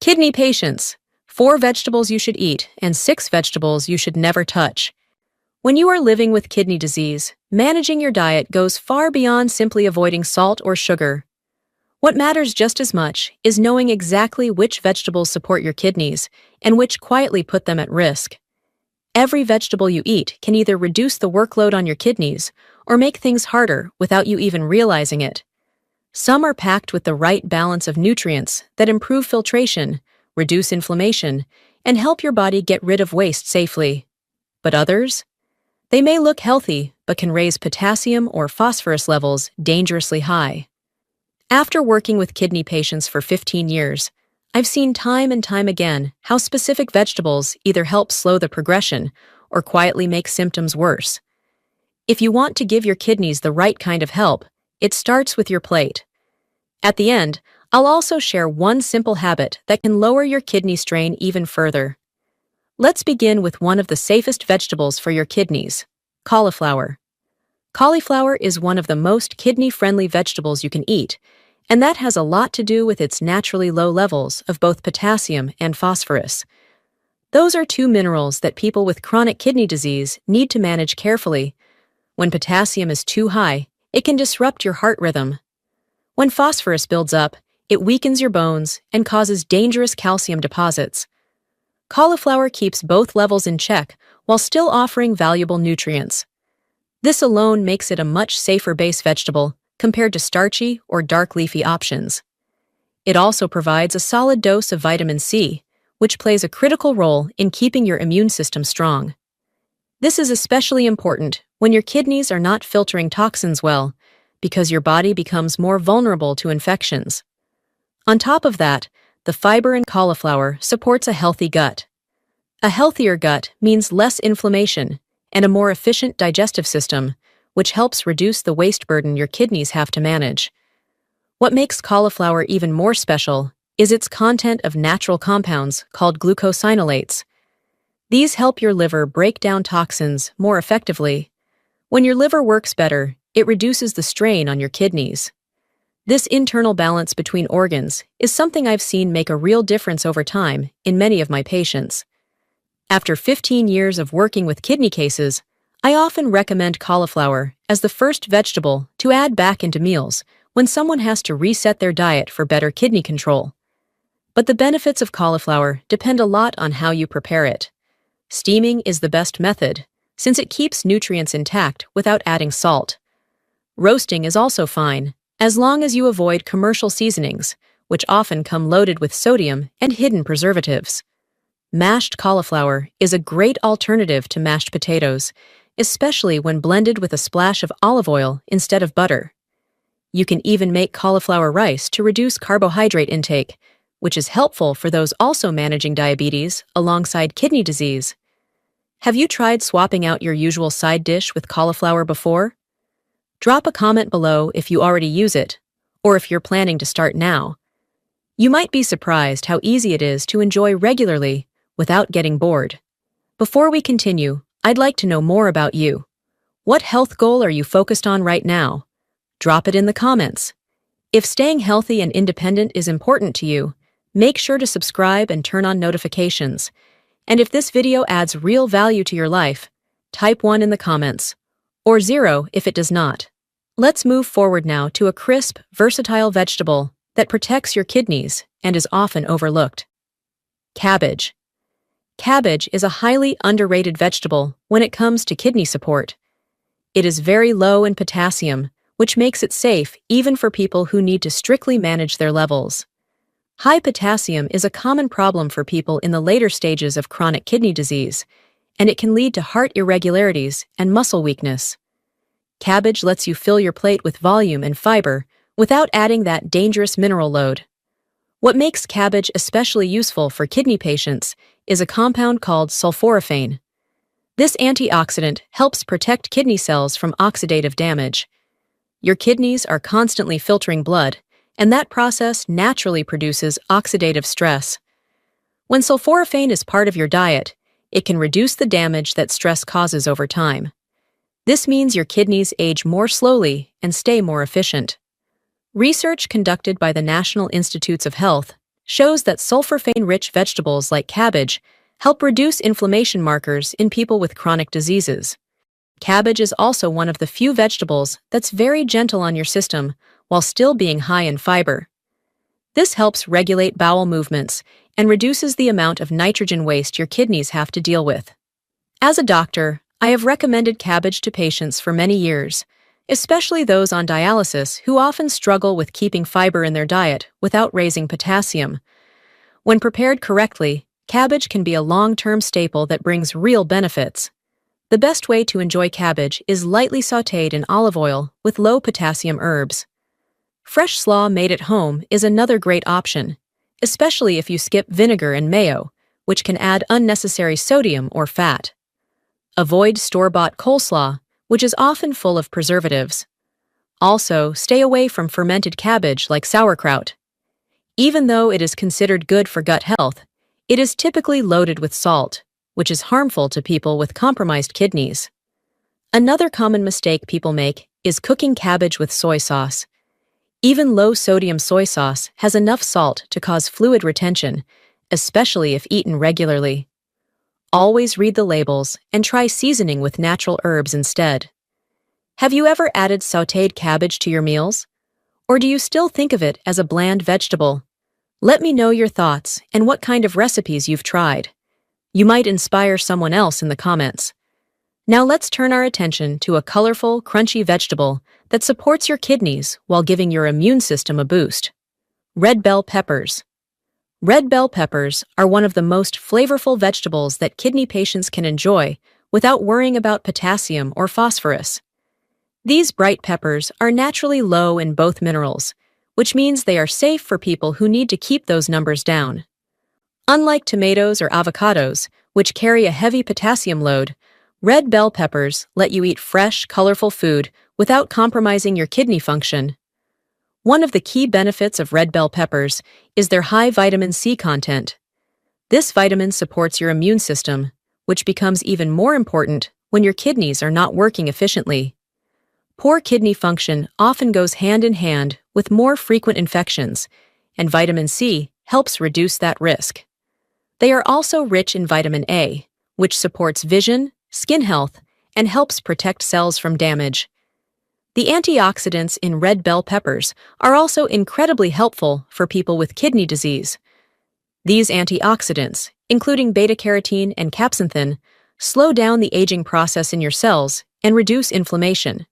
Kidney patients. 4 vegetables you should eat and 6 vegetables you should never touch. When you are living with kidney disease, managing your diet goes far beyond simply avoiding salt or sugar. What matters just as much is knowing exactly which vegetables support your kidneys and which quietly put them at risk. Every vegetable you eat can either reduce the workload on your kidneys or make things harder without you even realizing it. Some are packed with the right balance of nutrients that improve filtration, reduce inflammation, and help your body get rid of waste safely. But others? They may look healthy, but can raise potassium or phosphorus levels dangerously high. After working with kidney patients for 15 years, I've seen time and time again how specific vegetables either help slow the progression or quietly make symptoms worse. If you want to give your kidneys the right kind of help, it starts with your plate. At the end, I'll also share one simple habit that can lower your kidney strain even further. Let's begin with one of the safest vegetables for your kidneys: cauliflower. Cauliflower is one of the most kidney-friendly vegetables you can eat, and that has a lot to do with its naturally low levels of both potassium and phosphorus. Those are 2 minerals that people with chronic kidney disease need to manage carefully. When potassium is too high, it can disrupt your heart rhythm. When phosphorus builds up, it weakens your bones and causes dangerous calcium deposits. Cauliflower keeps both levels in check while still offering valuable nutrients. This alone makes it a much safer base vegetable compared to starchy or dark leafy options. It also provides a solid dose of vitamin C, which plays a critical role in keeping your immune system strong. This is especially important when your kidneys are not filtering toxins well, because your body becomes more vulnerable to infections. On top of that, the fiber in cauliflower supports a healthy gut. A healthier gut means less inflammation and a more efficient digestive system, which helps reduce the waste burden your kidneys have to manage. What makes cauliflower even more special is its content of natural compounds called glucosinolates. These help your liver break down toxins more effectively. When your liver works better, it reduces the strain on your kidneys. This internal balance between organs is something I've seen make a real difference over time in many of my patients. After 15 years of working with kidney cases, I often recommend cauliflower as the first vegetable to add back into meals when someone has to reset their diet for better kidney control. But the benefits of cauliflower depend a lot on how you prepare it. Steaming is the best method, since it keeps nutrients intact without adding salt. Roasting is also fine, as long as you avoid commercial seasonings, which often come loaded with sodium and hidden preservatives. Mashed cauliflower is a great alternative to mashed potatoes, especially when blended with a splash of olive oil instead of butter. You can even make cauliflower rice to reduce carbohydrate intake, which is helpful for those also managing diabetes alongside kidney disease. Have you tried swapping out your usual side dish with cauliflower before? Drop a comment below if you already use it, or if you're planning to start now. You might be surprised how easy it is to enjoy regularly without getting bored. Before we continue, I'd like to know more about you. What health goal are you focused on right now? Drop it in the comments. If staying healthy and independent is important to you, make sure to subscribe and turn on notifications. And if this video adds real value to your life, type 1 in the comments, or 0 if it does not. Let's move forward now to a crisp, versatile vegetable that protects your kidneys and is often overlooked. Cabbage. Cabbage is a highly underrated vegetable when it comes to kidney support. It is very low in potassium, which makes it safe even for people who need to strictly manage their levels. High potassium is a common problem for people in the later stages of chronic kidney disease, and it can lead to heart irregularities and muscle weakness. Cabbage lets you fill your plate with volume and fiber without adding that dangerous mineral load. What makes cabbage especially useful for kidney patients is a compound called sulforaphane. This antioxidant helps protect kidney cells from oxidative damage. Your kidneys are constantly filtering blood, and that process naturally produces oxidative stress. When sulforaphane is part of your diet, it can reduce the damage that stress causes over time. This means your kidneys age more slowly and stay more efficient. Research conducted by the National Institutes of Health shows that sulforaphane-rich vegetables like cabbage help reduce inflammation markers in people with chronic diseases. Cabbage is also one of the few vegetables that's very gentle on your system while still being high in fiber. This helps regulate bowel movements and reduces the amount of nitrogen waste your kidneys have to deal with. As a doctor, I have recommended cabbage to patients for many years, especially those on dialysis who often struggle with keeping fiber in their diet without raising potassium. When prepared correctly, cabbage can be a long-term staple that brings real benefits. The best way to enjoy cabbage is lightly sautéed in olive oil with low-potassium herbs. Fresh slaw made at home is another great option, especially if you skip vinegar and mayo, which can add unnecessary sodium or fat. Avoid store-bought coleslaw, which is often full of preservatives. Also, stay away from fermented cabbage like sauerkraut. Even though it is considered good for gut health, it is typically loaded with salt, which is harmful to people with compromised kidneys. Another common mistake people make is cooking cabbage with soy sauce. Even low-sodium soy sauce has enough salt to cause fluid retention, especially if eaten regularly. Always read the labels and try seasoning with natural herbs instead. Have you ever added sautéed cabbage to your meals? Or do you still think of it as a bland vegetable? Let me know your thoughts and what kind of recipes you've tried. You might inspire someone else in the comments. Now let's turn our attention to a colorful, crunchy vegetable that supports your kidneys while giving your immune system a boost. Red bell peppers. Red bell peppers are one of the most flavorful vegetables that kidney patients can enjoy without worrying about potassium or phosphorus. These bright peppers are naturally low in both minerals, which means they are safe for people who need to keep those numbers down. Unlike tomatoes or avocados, which carry a heavy potassium load, red bell peppers let you eat fresh, colorful food without compromising your kidney function. One of the key benefits of red bell peppers is their high vitamin C content. This vitamin supports your immune system, which becomes even more important when your kidneys are not working efficiently. Poor kidney function often goes hand in hand with more frequent infections, and vitamin C helps reduce that risk. They are also rich in vitamin A, which supports vision, skin health, and helps protect cells from damage. The antioxidants in red bell peppers are also incredibly helpful for people with kidney disease. These antioxidants, including beta-carotene and capsaicin, slow down the aging process in your cells and reduce inflammation.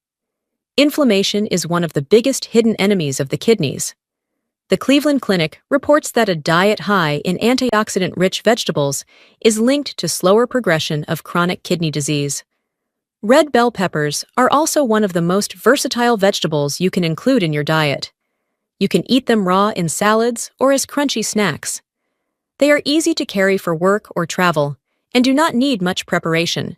Inflammation is one of the biggest hidden enemies of the kidneys. The Cleveland Clinic reports that a diet high in antioxidant-rich vegetables is linked to slower progression of chronic kidney disease. Red bell peppers are also one of the most versatile vegetables you can include in your diet. You can eat them raw in salads or as crunchy snacks. They are easy to carry for work or travel and do not need much preparation.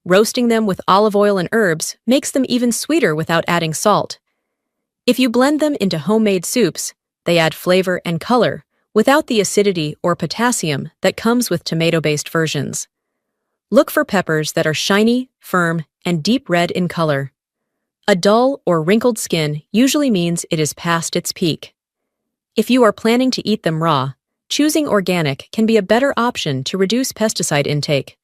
Roasting them with olive oil and herbs makes them even sweeter without adding salt. If you blend them into homemade soups, they add flavor and color without the acidity or potassium that comes with tomato-based versions. Look for peppers that are shiny, firm, and deep red in color. A dull or wrinkled skin usually means it is past its peak. If you are planning to eat them raw, choosing organic can be a better option to reduce pesticide intake.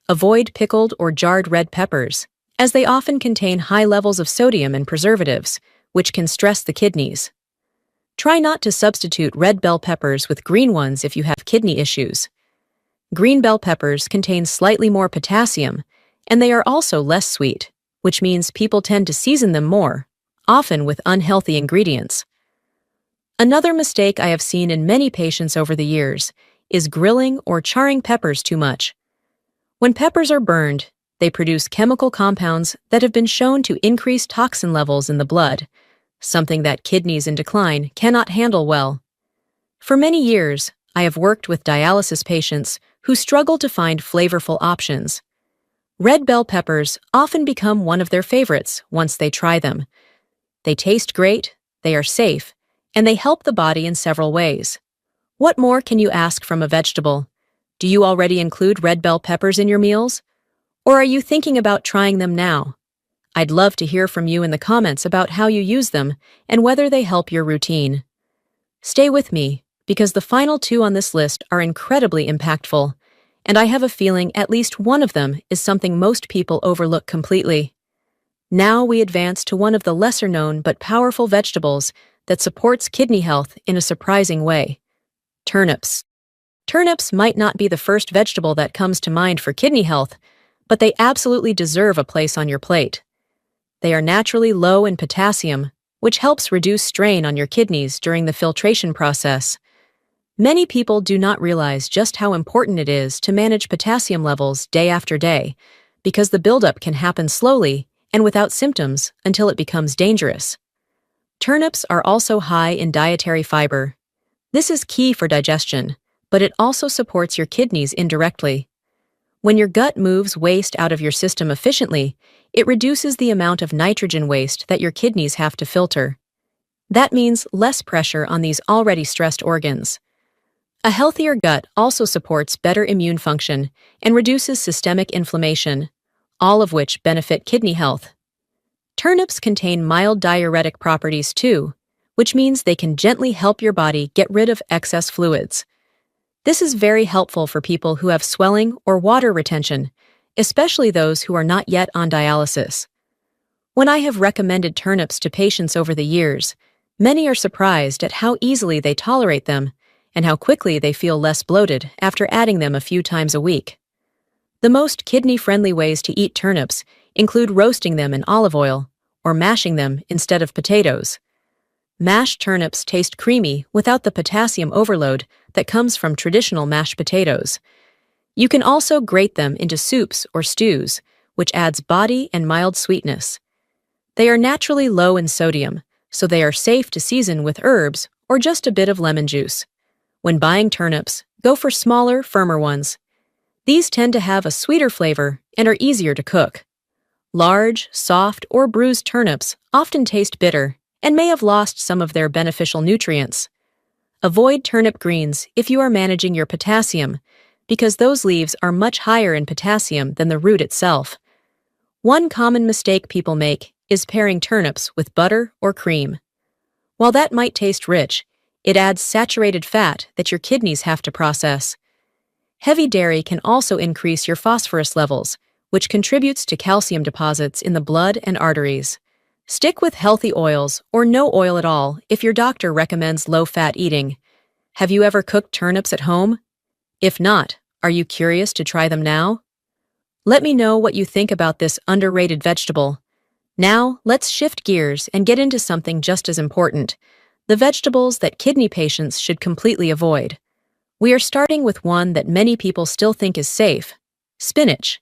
Avoid pickled or jarred red peppers, as they often contain high levels of sodium and preservatives, which can stress the kidneys. Try not to substitute red bell peppers with green ones if you have kidney issues. Green bell peppers contain slightly more potassium, and they are also less sweet, which means people tend to season them more, often with unhealthy ingredients. Another mistake I have seen in many patients over the years is grilling or charring peppers too much. When peppers are burned, they produce chemical compounds that have been shown to increase toxin levels in the blood, something that kidneys in decline cannot handle well. For many years, I have worked with dialysis patients who struggle to find flavorful options. Red bell peppers often become one of their favorites once they try them. They taste great, they are safe, and they help the body in several ways. What more can you ask from a vegetable? Do you already include red bell peppers in your meals? Or are you thinking about trying them now? I'd love to hear from you in the comments about how you use them and whether they help your routine. Stay with me, because the final two on this list are incredibly impactful, and I have a feeling at least one of them is something most people overlook completely. Now we advance to one of the lesser-known but powerful vegetables that supports kidney health in a surprising way: turnips. Turnips might not be the first vegetable that comes to mind for kidney health, but they absolutely deserve a place on your plate. They are naturally low in potassium, which helps reduce strain on your kidneys during the filtration process. Many people do not realize just how important it is to manage potassium levels day after day, because the buildup can happen slowly and without symptoms until it becomes dangerous. Turnips are also high in dietary fiber. This is key for digestion, but it also supports your kidneys indirectly. When your gut moves waste out of your system efficiently, it reduces the amount of nitrogen waste that your kidneys have to filter. That means less pressure on these already stressed organs. A healthier gut also supports better immune function and reduces systemic inflammation, all of which benefit kidney health. Turnips contain mild diuretic properties too, which means they can gently help your body get rid of excess fluids. This is very helpful for people who have swelling or water retention, especially those who are not yet on dialysis. When I have recommended turnips to patients over the years, many are surprised at how easily they tolerate them and how quickly they feel less bloated after adding them a few times a week. The most kidney-friendly ways to eat turnips include roasting them in olive oil or mashing them instead of potatoes. Mashed turnips taste creamy without the potassium overload that comes from traditional mashed potatoes. You can also grate them into soups or stews, which adds body and mild sweetness. They are naturally low in sodium, so they are safe to season with herbs or just a bit of lemon juice. When buying turnips, go for smaller, firmer ones. These tend to have a sweeter flavor and are easier to cook. Large, soft, or bruised turnips often taste bitter and may have lost some of their beneficial nutrients. Avoid turnip greens if you are managing your potassium, because those leaves are much higher in potassium than the root itself. One common mistake people make is pairing turnips with butter or cream. While that might taste rich, it adds saturated fat that your kidneys have to process. Heavy dairy can also increase your phosphorus levels, which contributes to calcium deposits in the blood and arteries. Stick with healthy oils or no oil at all if your doctor recommends low-fat eating. Have you ever cooked turnips at home? If not, are you curious to try them now? Let me know what you think about this underrated vegetable. Now, let's shift gears and get into something just as important: the vegetables that kidney patients should completely avoid. We are starting with one that many people still think is safe: spinach.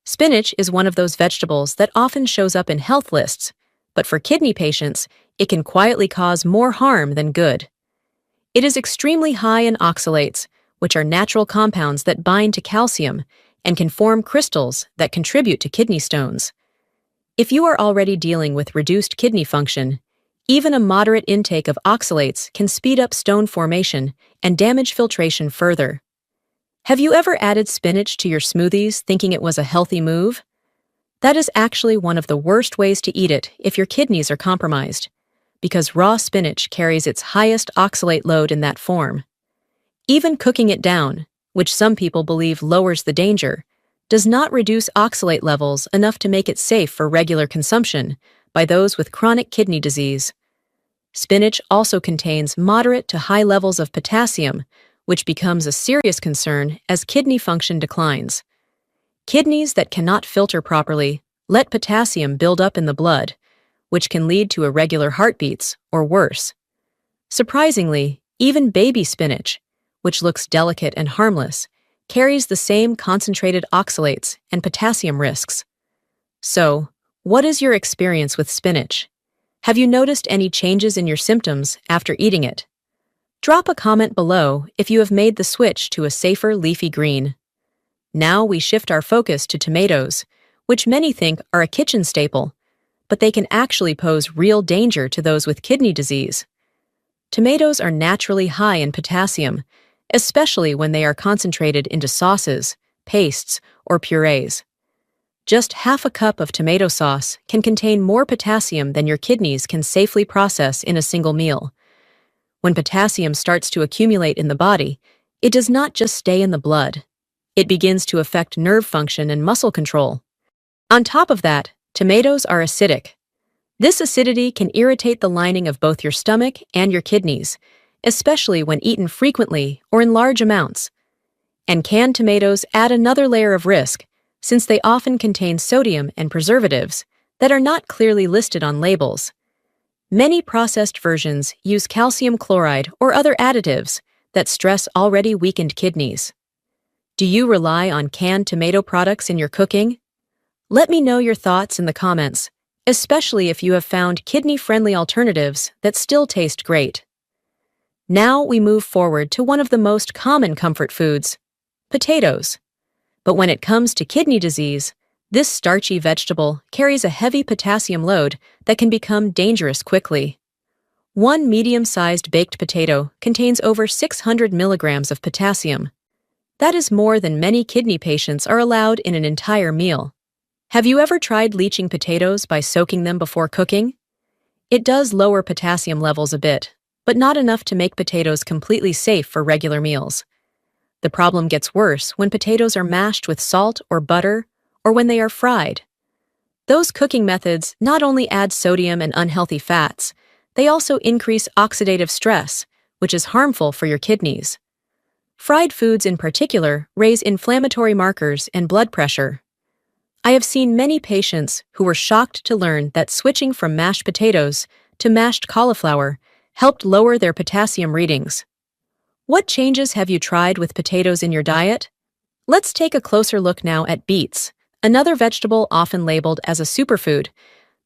Spinach is one of those vegetables that often shows up in health lists, but for kidney patients, it can quietly cause more harm than good. It is extremely high in oxalates, which are natural compounds that bind to calcium and can form crystals that contribute to kidney stones. If you are already dealing with reduced kidney function, even a moderate intake of oxalates can speed up stone formation and damage filtration further. Have you ever added spinach to your smoothies thinking it was a healthy move? That is actually one of the worst ways to eat it if your kidneys are compromised, because raw spinach carries its highest oxalate load in that form. Even cooking it down, which some people believe lowers the danger, does not reduce oxalate levels enough to make it safe for regular consumption by those with chronic kidney disease. Spinach also contains moderate to high levels of potassium, which becomes a serious concern as kidney function declines. Kidneys that cannot filter properly let potassium build up in the blood, which can lead to irregular heartbeats or worse. Surprisingly, even baby spinach, which looks delicate and harmless, carries the same concentrated oxalates and potassium risks. So, what is your experience with spinach? Have you noticed any changes in your symptoms after eating it? Drop a comment below if you have made the switch to a safer leafy green. Now we shift our focus to tomatoes, which many think are a kitchen staple, but they can actually pose real danger to those with kidney disease. Tomatoes are naturally high in potassium, especially when they are concentrated into sauces, pastes, or purees. Just half a cup of tomato sauce can contain more potassium than your kidneys can safely process in a single meal. When potassium starts to accumulate in the body, it does not just stay in the blood. It begins to affect nerve function and muscle control. On top of that, tomatoes are acidic. This acidity can irritate the lining of both your stomach and your kidneys, especially when eaten frequently or in large amounts. And canned tomatoes add another layer of risk, since they often contain sodium and preservatives that are not clearly listed on labels. Many processed versions use calcium chloride or other additives that stress already weakened kidneys. Do you rely on canned tomato products in your cooking? Let me know your thoughts in the comments, especially if you have found kidney-friendly alternatives that still taste great. Now we move forward to one of the most common comfort foods, potatoes. But when it comes to kidney disease, this starchy vegetable carries a heavy potassium load that can become dangerous quickly. One medium-sized baked potato contains over 600 milligrams of potassium. That is more than many kidney patients are allowed in an entire meal. Have you ever tried leaching potatoes by soaking them before cooking? It does lower potassium levels a bit, but not enough to make potatoes completely safe for regular meals. The problem gets worse when potatoes are mashed with salt or butter, or when they are fried. Those cooking methods not only add sodium and unhealthy fats, they also increase oxidative stress, which is harmful for your kidneys. Fried foods in particular raise inflammatory markers and blood pressure. I have seen many patients who were shocked to learn that switching from mashed potatoes to mashed cauliflower helped lower their potassium readings. What changes have you tried with potatoes in your diet? Let's take a closer look now at beets, another vegetable often labeled as a superfood,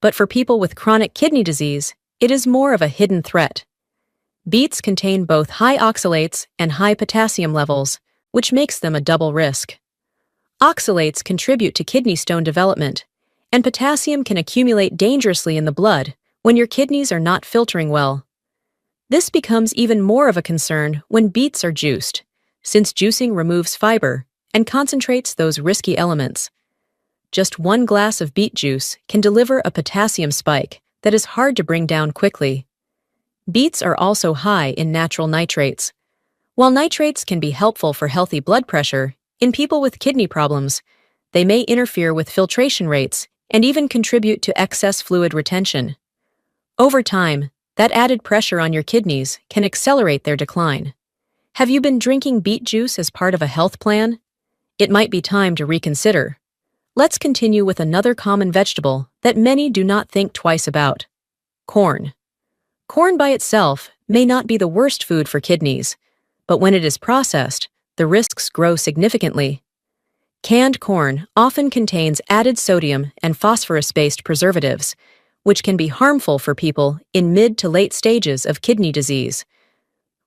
but for people with chronic kidney disease, it is more of a hidden threat. Beets contain both high oxalates and high potassium levels, which makes them a double risk. Oxalates contribute to kidney stone development, and potassium can accumulate dangerously in the blood when your kidneys are not filtering well. This becomes even more of a concern when beets are juiced, since juicing removes fiber and concentrates those risky elements. Just one glass of beet juice can deliver a potassium spike that is hard to bring down quickly. Beets are also high in natural nitrates. While nitrates can be helpful for healthy blood pressure, in people with kidney problems, they may interfere with filtration rates and even contribute to excess fluid retention. Over time, that added pressure on your kidneys can accelerate their decline. Have you been drinking beet juice as part of a health plan? It might be time to reconsider. Let's continue with another common vegetable that many do not think twice about: corn. Corn by itself may not be the worst food for kidneys, but when it is processed, the risks grow significantly. Canned corn often contains added sodium and phosphorus-based preservatives, which can be harmful for people in mid to late stages of kidney disease.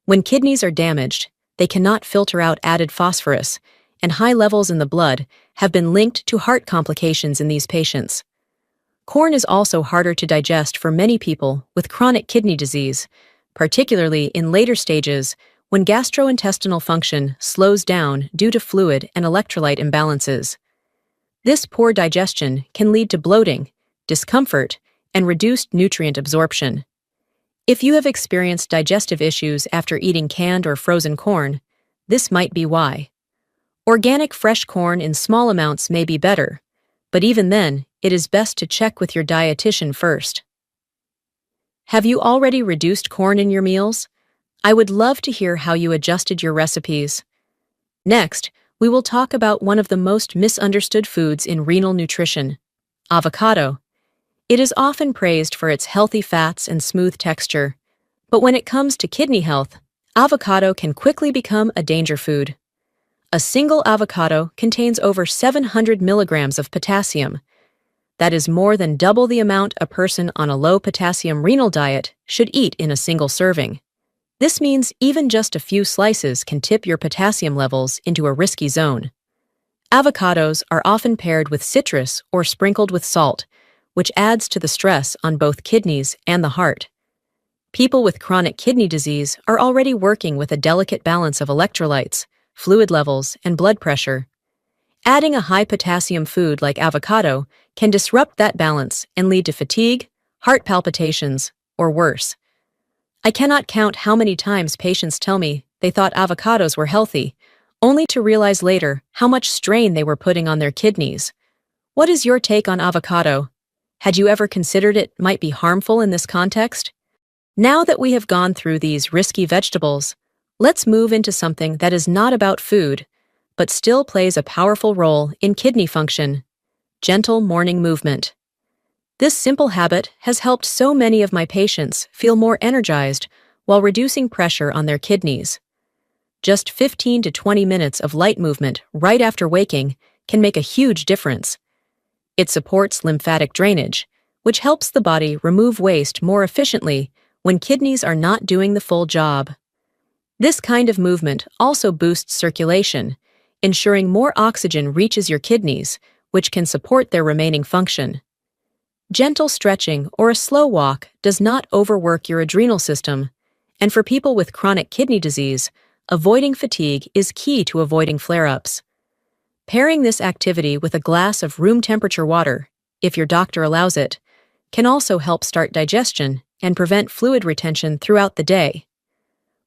When kidneys are damaged, they cannot filter out added phosphorus, and high levels in the blood have been linked to heart complications in these patients. Corn is also harder to digest for many people with chronic kidney disease, particularly in later stages when gastrointestinal function slows down due to fluid and electrolyte imbalances. This poor digestion can lead to bloating, discomfort, and reduced nutrient absorption. If you have experienced digestive issues after eating canned or frozen corn, this might be why. Organic fresh corn in small amounts may be better, but even then, it is best to check with your dietitian first. Have you already reduced corn in your meals? I would love to hear how you adjusted your recipes. Next, we will talk about one of the most misunderstood foods in renal nutrition: avocado. It is often praised for its healthy fats and smooth texture, but when it comes to kidney health, avocado can quickly become a danger food. A single avocado contains over 700 milligrams of potassium. That is more than double the amount a person on a low-potassium renal diet should eat in a single serving. This means even just a few slices can tip your potassium levels into a risky zone. Avocados are often paired with citrus or sprinkled with salt, which adds to the stress on both kidneys and the heart. People with chronic kidney disease are already working with a delicate balance of electrolytes, fluid levels, and blood pressure. Adding a high-potassium food like avocado can disrupt that balance and lead to fatigue, heart palpitations, or worse. I cannot count how many times patients tell me they thought avocados were healthy, only to realize later how much strain they were putting on their kidneys. What is your take on avocado? Had you ever considered it might be harmful in this context? Now that we have gone through these risky vegetables, let's move into something that is not about food, but still plays a powerful role in kidney function: gentle morning movement. This simple habit has helped so many of my patients feel more energized while reducing pressure on their kidneys. Just 15 to 20 minutes of light movement right after waking can make a huge difference. It supports lymphatic drainage, which helps the body remove waste more efficiently when kidneys are not doing the full job. This kind of movement also boosts circulation, ensuring more oxygen reaches your kidneys, which can support their remaining function. Gentle stretching or a slow walk does not overwork your adrenal system, and for people with chronic kidney disease, avoiding fatigue is key to avoiding flare-ups. Pairing this activity with a glass of room-temperature water, if your doctor allows it, can also help start digestion and prevent fluid retention throughout the day.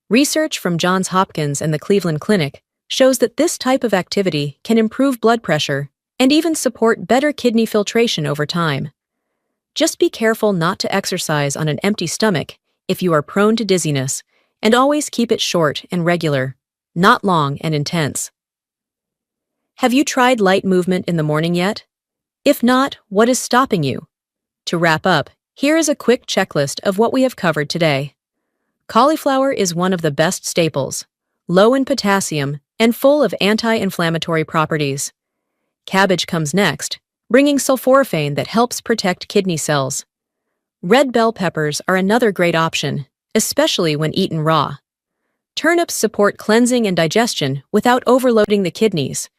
Research from Johns Hopkins and the Cleveland Clinic shows that this type of activity can improve blood pressure and even support better kidney filtration over time. Just be careful not to exercise on an empty stomach if you are prone to dizziness, and always keep it short and regular, not long and intense. Have you tried light movement in the morning yet? If not, what is stopping you? To wrap up, here is a quick checklist of what we have covered today. Cauliflower is one of the best staples, low in potassium and full of anti-inflammatory properties. Cabbage comes next, bringing sulforaphane that helps protect kidney cells. Red bell peppers are another great option, especially when eaten raw. Turnips support cleansing and digestion without overloading the kidneys.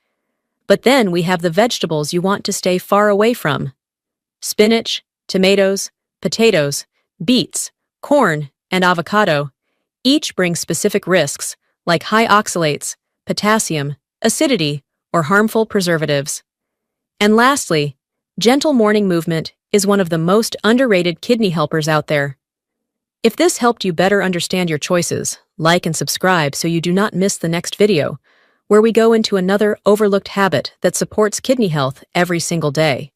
But then we have the vegetables you want to stay far away from: spinach, tomatoes, potatoes, beets, corn, and avocado. Each bring specific risks, like high oxalates, potassium, acidity, or harmful preservatives. And lastly, gentle morning movement is one of the most underrated kidney helpers out there. If this helped you better understand your choices, like and subscribe so you do not miss the next video, where we go into another overlooked habit that supports kidney health every single day.